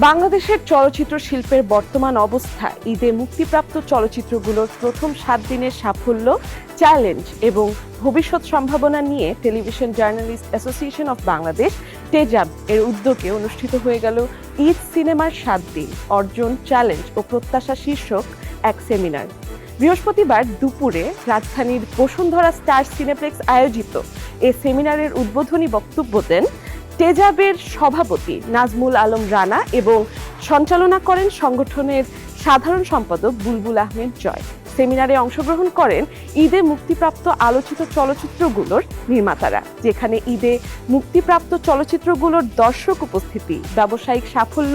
বাংলাদেশের চলচ্চিত্র শিল্পের বর্তমান অবস্থা, ঈদে মুক্তিপ্রাপ্ত চলচ্চিত্রগুলোর প্রথম 7 দিনের সাফল্য, চ্যালেঞ্জ এবং ভবিষ্যৎ সম্ভাবনা নিয়ে television journalist association of Bangladesh টেজাব এর উদ্যোগে অনুষ্ঠিত হয়ে গেল ঈদ সিনেমার 7 দিন অর্জন, চ্যালেঞ্জ ও প্রত্যাশা শীর্ষক এক সেমিনার। বৃহস্পতিবার দুপুরে রাজধানীর বসুন্ধরা স্টার সিনেপ্লেক্স আয়োজিত এ সেমিনারের উদ্বোধনী বক্তব্য দেন টেজাবের সভাপতি নাজমুল আলম রানা এবং সঞ্চালনা করেন সংগঠনের সাধারণ সম্পাদক বুলবুল আহমেদ জয়। সেমিনারে অংশগ্রহণ করেন ঈদে মুক্তিপ্রাপ্ত আলোচিত চলচ্চিত্রগুলোর নির্মাতারা, যেখানে ঈদে মুক্তিপ্রাপ্ত চলচ্চিত্রগুলোর দর্শক উপস্থিতি, ব্যবসায়িক সাফল্য,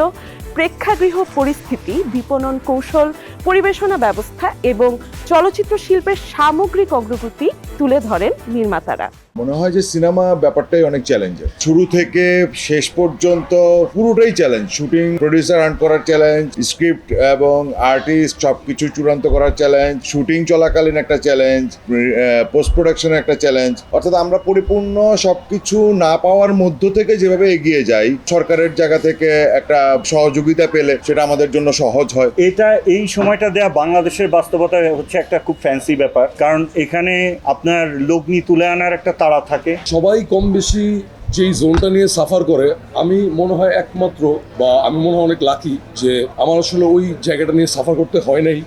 প্রেক্ষাগৃহ পরিস্থিতি, বিপণন কৌশল, পরিবেশনা ব্যবস্থা এবং চলচ্চিত্র শিল্পের সামগ্রিক অগ্রগতি তুলে ধরেন নির্মাতারা। মনে হয় যে সিনেমা ব্যাপারটাই অনেক চ্যালেঞ্জের, শুরু থেকে শেষ পর্যন্ত পুরোটাই চ্যালেঞ্জ। শুটিং, প্রডিউসার আর্ন করার চ্যালেঞ্জ, স্ক্রিপ্ট এবং আর্টিস্ট সবকিছু চূড়ান্ত করার চ্যালেঞ্জ, শুটিং চলাকালীন একটা চ্যালেঞ্জ, পোস্ট প্রোডাকশনে একটা চ্যালেঞ্জ। অর্থাৎ আমরা পরিপূর্ণ সবকিছু না পাওয়ার মধ্য থেকে যেভাবে এগিয়ে যাই, সরকারের জায়গা থেকে একটা সহযোগিতা পেলে সেটা আমাদের জন্য সহজ হয়। এই সময়টা দেয়া বাংলাদেশের বাস্তবতা হচ্ছে একটা খুব ফ্যান্সি ব্যাপার, কারণ এখানে আপনার লগ্নি তুলে আনার একটা তাড়া থাকে। সবাই কম বেশি যেই জোনটা নিয়ে সাফার করে, আমি মনে হয় একমাত্র, বা আমি মনে হয় অনেক লাকি যে আমার আসলে ওই জায়গাটা নিয়ে সাফার করতে হয় নাই।